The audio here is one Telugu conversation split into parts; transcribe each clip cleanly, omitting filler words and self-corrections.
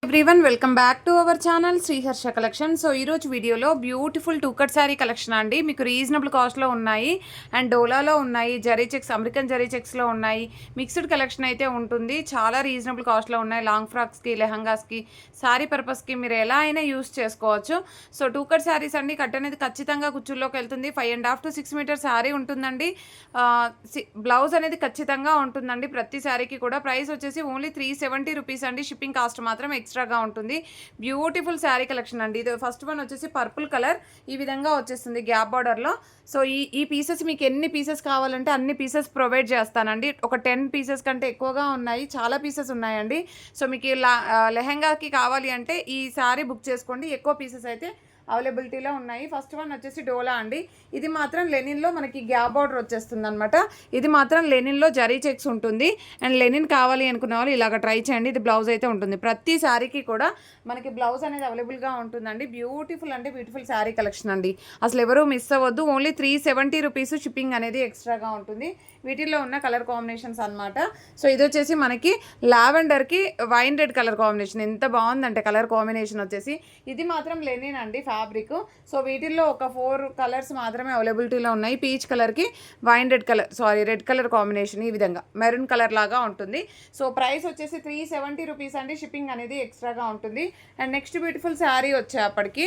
Everyone welcome back to our channel Sriharsha collection. So ఈరోజు వీడియోలో beautiful two cut sari collection అండి. మీకు రీజనబుల్ కాస్ట్లో ఉన్నాయి అండ్ డోలాలో ఉన్నాయి, జరీ చెక్స్, అమెరికన్ జరీ చెక్స్లో ఉన్నాయి, మిక్స్డ్ కలెక్షన్ అయితే ఉంటుంది. చాలా రీజనబుల్ కాస్ట్లో ఉన్నాయి. లాంగ్ ఫ్రాక్స్కి, లెహంగాస్కి, శారీ పర్పస్కి మీరు ఎలా అయినా యూస్ చేసుకోవచ్చు. సో టూ కట్ శారీస్ అండి. కట్ అనేది ఖచ్చితంగా కుచ్చుల్లోకి వెళ్తుంది. 5.5 to 6 మీటర్ శారీ ఉంటుందండి. బ్లౌజ్ అనేది ఖచ్చితంగా ఉంటుందండి ప్రతి శారీకి కూడా. ప్రైస్ వచ్చేసి ఓన్లీ 370 రూపీస్ అండి. షిప్పింగ్ కాస్ట్ మాత్రం ఎక్స్ట్రాగా ఉంటుంది. బ్యూటిఫుల్ శారీ కలెక్షన్ అండి. ఇది ఫస్ట్ వన్ వచ్చేసి పర్పుల్ కలర్ ఈ విధంగా వచ్చేస్తుంది గ్యాప్ బార్డర్లో. సో ఈ పీసెస్ మీకు ఎన్ని పీసెస్ కావాలంటే అన్ని పీసెస్ ప్రొవైడ్ చేస్తానండి. ఒక 10 పీసెస్ కంటే ఎక్కువగా ఉన్నాయి, చాలా పీసెస్ ఉన్నాయండి. సో మీకు లెహంగాకి కావాలి అంటే ఈ శారీ బుక్ చేసుకోండి. ఎక్కువ పీసెస్ అయితే అవైలబిలిటీలో ఉన్నాయి. ఫస్ట్ వన్ వచ్చేసి డోలా అండి. ఇది మాత్రం లెనిన్లో మనకి గ్యాప్ బార్డర్ వచ్చేస్తుంది అనమాట. ఇది మాత్రం లెనిన్లో జరీ చెక్స్ ఉంటుంది. అండ్ లెనిన్ కావాలి అనుకున్న వాళ్ళు ఇలాగ ట్రై చేయండి. ఇది బ్లౌజ్ అయితే ఉంటుంది. ప్రతి శారీకి కూడా మనకి బ్లౌజ్ అనేది అవైలబుల్గా ఉంటుందండి. బ్యూటిఫుల్ అంటే బ్యూటిఫుల్ శారీ కలెక్షన్ అండి. అసలు ఎవరూ మిస్ అవ్వద్దు. ఓన్లీ 370 రూపీస్ షిప్పింగ్ అనేది ఎక్స్ట్రాగా ఉంటుంది. వీటిల్లో ఉన్న కలర్ కాంబినేషన్స్ అనమాట. సో ఇది వచ్చేసి మనకి లావెండర్కి వైన్ రెడ్ కలర్ కాంబినేషన్. ఎంత బాగుందంటే కలర్ కాంబినేషన్ వచ్చేసి. ఇది మాత్రం లెనిన్ అండి ఫ్యాబ్రిక్. సో వీటిల్లో ఒక 4 కలర్స్ మాత్రమే అవైలబిలిటీలో ఉన్నాయి. పీచ్ కలర్కి wine red colour, red colour combination ఈ విధంగా మెరూన్ కలర్ లాగా ఉంటుంది. సో ప్రైస్ వచ్చేసి 370 రూపీస్ అండి. షిప్పింగ్ అనేది ఎక్స్ట్రాగా ఉంటుంది. అండ్ నెక్స్ట్ బ్యూటిఫుల్ శారీ వచ్చేప్పటికి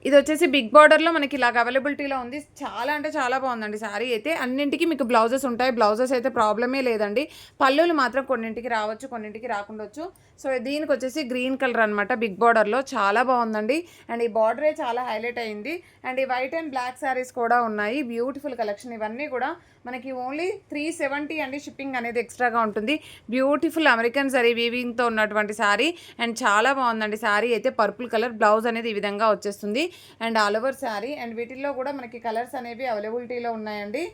ఇది వచ్చేసి బిగ్ బార్డర్లో మనకి ఇలాగ అవైలబిలిటీలో ఉంది. చాలా అంటే చాలా బాగుందండి శారీ అయితే. అన్నింటికి మీకు బ్లౌజెస్ ఉంటాయి. బ్లౌజెస్ అయితే ప్రాబ్లమే లేదండి. పళ్ళులు మాత్రం కొన్నింటికి రావచ్చు, కొన్నింటికి రాకుండొచ్చు. సో దీనికి వచ్చేసి గ్రీన్ కలర్ అనమాట బిగ్ బార్డర్లో. చాలా బాగుందండి. అండ్ ఈ బార్డరే చాలా హైలైట్ అయింది. అండ్ ఈ వైట్ అండ్ బ్లాక్ శారీస్ కూడా ఉన్నాయి. Beautiful collection. ఇవన్నీ కూడా మనకి ఓన్లీ 370 అండి. షిప్పింగ్ అనేది ఎక్స్ట్రాగా ఉంటుంది. బ్యూటిఫుల్ అమెరికన్ జరీ వీవింగ్తో ఉన్నటువంటి శారీ. అండ్ చాలా బాగుందండి శారీ అయితే. పర్పుల్ కలర్ బ్లౌజ్ అనేది ఈ విధంగా వచ్చేస్తుంది. And all over sari. And వీటిల్లో కూడా మనకి కలర్స్ అనేవి అవైలబిలిటీలో ఉన్నాయండి.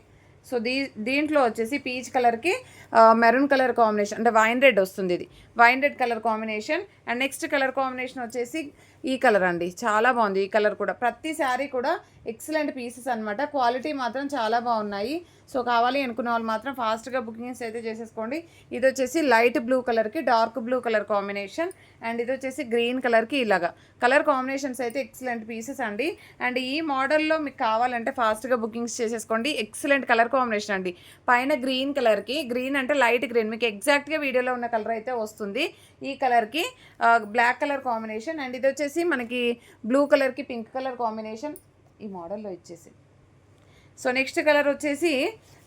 సో దీంట్లో వచ్చేసి పీచ్ కలర్కి మెరూన్ కలర్ కాంబినేషన్ అంటే వైన్ రెడ్ వస్తుంది. ఇది wine red colour combination. And next colour combination వచ్చేసి ఈ కలర్ అండి. చాలా బాగుంది ఈ కలర్ కూడా. ప్రతి శారీ కూడా ఎక్సలెంట్ పీసెస్ అనమాట. క్వాలిటీ మాత్రం చాలా బాగున్నాయి. సో కావాలి అనుకున్న వాళ్ళు మాత్రం ఫాస్ట్గా బుకింగ్స్ అయితే చేసేసుకోండి. ఇది వచ్చేసి లైట్ బ్లూ కలర్కి dark blue colour combination. And ఇది వచ్చేసి గ్రీన్ కలర్కి ఇలాగా కలర్ కాంబినేషన్స్ అయితే ఎక్సలెంట్ పీసెస్ అండి. అండ్ ఈ మోడల్లో మీకు కావాలంటే ఫాస్ట్గా బుకింగ్స్ చేసేసుకోండి. ఎక్సలెంట్ కలర్ కాంబినేషన్ అండి. పైన గ్రీన్ కలర్కి, గ్రీన్ అంటే లైట్ గ్రీన్, మీకు ఎగ్జాక్ట్గా వీడియోలో ఉన్న కలర్ అయితే వస్తుంది. ఈ కలర్కి బ్లాక్ కలర్ కాంబినేషన్. అండ్ ఇది వచ్చేసి మనకి బ్లూ కలర్కి పింక్ కలర్ కాంబినేషన్ ఈ మోడల్లో ఇచ్చేసి. సో నెక్స్ట్ కలర్ వచ్చేసి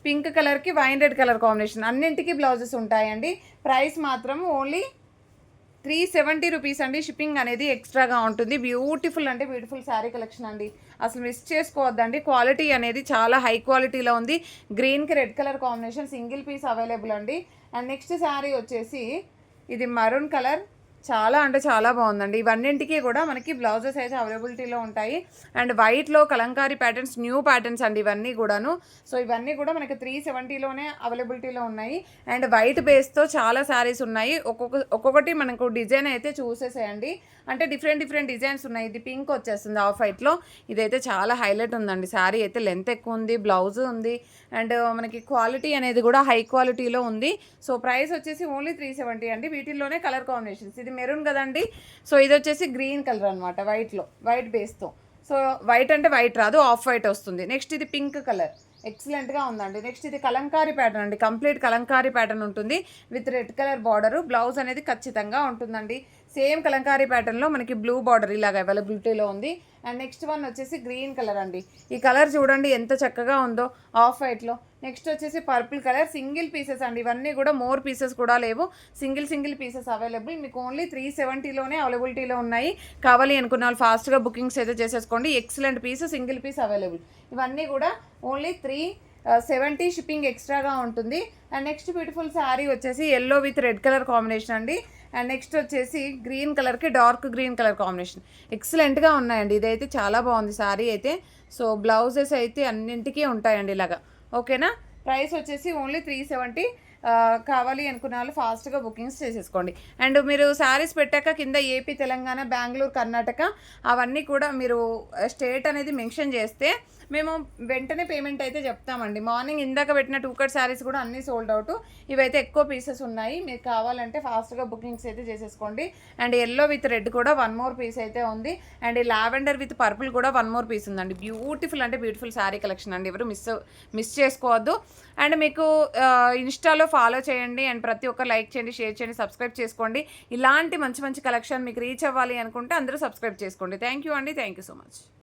పింక్ కలర్కి వైన్ రెడ్ కలర్ కాంబినేషన్. అన్నింటికి బ్లౌజెస్ ఉంటాయండి. ప్రైస్ మాత్రం ఓన్లీ 370 రూపీస్ అండి. షిప్పింగ్ అనేది ఎక్స్ట్రాగా ఉంటుంది. బ్యూటిఫుల్ అంటే బ్యూటిఫుల్ శారీ కలెక్షన్ అండి. అసలు మిస్ చేసుకోవద్దండి. క్వాలిటీ అనేది చాలా హై క్వాలిటీలో ఉంది. గ్రీన్కి red colour combination single piece available అండి. అండ్ నెక్స్ట్ శారీ వచ్చేసి ఇది మరూన్ కలర్. చాలా అంటే చాలా బాగుందండి. ఇవన్నింటికి కూడా మనకి బ్లౌజెస్ అయితే అవైలబిలిటీలో ఉంటాయి. అండ్ వైట్లో కలంకారీ ప్యాటర్న్స్, న్యూ ప్యాటర్న్స్ అండి ఇవన్నీ కూడాను. సో ఇవన్నీ కూడా మనకి 370లోనే అవైలబిలిటీలో ఉన్నాయి. అండ్ వైట్ బేస్తో చాలా శారీస్ ఉన్నాయి. ఒక్కొక్కటి మనకు డిజైన్ అయితే చూసేసేయండి. అంటే డిఫరెంట్ డిజైన్స్ ఉన్నాయి. ఇది పింక్ వచ్చేస్తుంది ఆఫ్ వైట్లో. ఇదైతే చాలా హైలైట్ ఉందండి. శారీ అయితే లెంత్ ఎక్కువ ఉంది, బ్లౌజ్ ఉంది. అండ్ మనకి క్వాలిటీ అనేది కూడా హై క్వాలిటీలో ఉంది. సో ప్రైస్ వచ్చేసి ఓన్లీ 370 అండి. వీటిల్లోనే కలర్ కాంబినేషన్స్. ఇది మెరూన్ కదండి. సో ఇది వచ్చేసి గ్రీన్ కలర్ అనమాట వైట్లో, వైట్ బేస్తో. సో వైట్ అంటే వైట్ రాదు, ఆఫ్ వైట్ వస్తుంది. నెక్స్ట్ ఇది పింక్ కలర్ ఎక్సలెంట్గా ఉందండి. నెక్స్ట్ ఇది కలంకారీ ప్యాటర్న్ అండి. కంప్లీట్ కలంకారీ ప్యాటర్న్ ఉంటుంది with red colour border. Blouse అనేది ఖచ్చితంగా ఉంటుందండి. సేమ్ కలంకారీ ప్యాటర్న్లో మనకి బ్లూ బార్డర్ ఇలాగ అవైలబిలిటీలో ఉంది. అండ్ నెక్స్ట్ వన్ వచ్చేసి గ్రీన్ కలర్ అండి. ఈ కలర్ చూడండి ఎంత చక్కగా ఉందో ఆఫ్ వైట్లో. నెక్స్ట్ వచ్చేసి పర్పుల్ కలర్. సింగిల్ పీసెస్ అండి ఇవన్నీ కూడా. మోర్ పీసెస్ కూడా లేవు. Single pieces available. మీకు ఓన్లీ 370లోనే అవైలబిలిటీలో ఉన్నాయి. కావాలి అనుకున్న వాళ్ళు ఫాస్ట్గా బుకింగ్స్ అయితే చేసేసుకోండి. Excellent piece, single piece available. ఇవన్నీ కూడా ఓన్లీ 370 షిప్పింగ్ ఎక్స్ట్రాగా ఉంటుంది. అండ్ నెక్స్ట్ బ్యూటిఫుల్ శారీ వచ్చేసి yellow with red colour combination అండి. అండ్ నెక్స్ట్ వచ్చేసి గ్రీన్ కలర్కి డార్క్ గ్రీన్ కలర్ కాంబినేషన్. ఎక్సలెంట్గా ఉన్నాయండి. ఇదైతే చాలా బాగుంది శారీ అయితే. సో బ్లౌజెస్ అయితే అన్నింటికీ ఉంటాయండి ఇలాగా. ఓకేనా. ప్రైస్ వచ్చేసి ఓన్లీ 370. కావాలి అనుకున్న వాళ్ళు ఫాస్ట్గా బుకింగ్స్ చేసేసుకోండి. అండ్ మీరు శారీస్ పెట్టాక కింద ఏపీ, తెలంగాణ, బెంగళూరు, కర్ణాటక అవన్నీ కూడా మీరు స్టేట్ అనేది మెన్షన్ చేస్తే మేము వెంటనే పేమెంట్ అయితే చెప్తామండి. మార్నింగ్ ఇందాక పెట్టిన 2 కట్ శారీస్ కూడా అన్నీ సోల్డ్ అవుట్. ఇవైతే ఎక్కువ పీసెస్ ఉన్నాయి. మీకు కావాలంటే ఫాస్ట్గా బుకింగ్స్ అయితే చేసేసుకోండి. అండ్ ఎల్లో విత్ రెడ్ కూడా 1 మోర్ పీస్ అయితే ఉంది. అండ్ లావెండర్ విత్ పర్పుల్ కూడా 1 మోర్ పీస్ ఉందండి. బ్యూటిఫుల్ అంటే బ్యూటిఫుల్ శారీ కలెక్షన్ అండి. ఎవరు మిస్ చేసుకోవద్దు. అండ్ మీకు ఇన్స్టాలో ఫాలో చేయండి. అండ్ ప్రతి ఒక్కరు లైక్ చేయండి, షేర్ చేయండి, సబ్స్క్రైబ్ చేసుకోండి. ఇలాంటి మంచి మంచి కలెక్షన్ మీకు రీచ్ అవ్వాలి అనుకుంటే అందరూ సబ్స్క్రైబ్ చేసుకోండి. థ్యాంక్ యూ అండి. Thank you so much.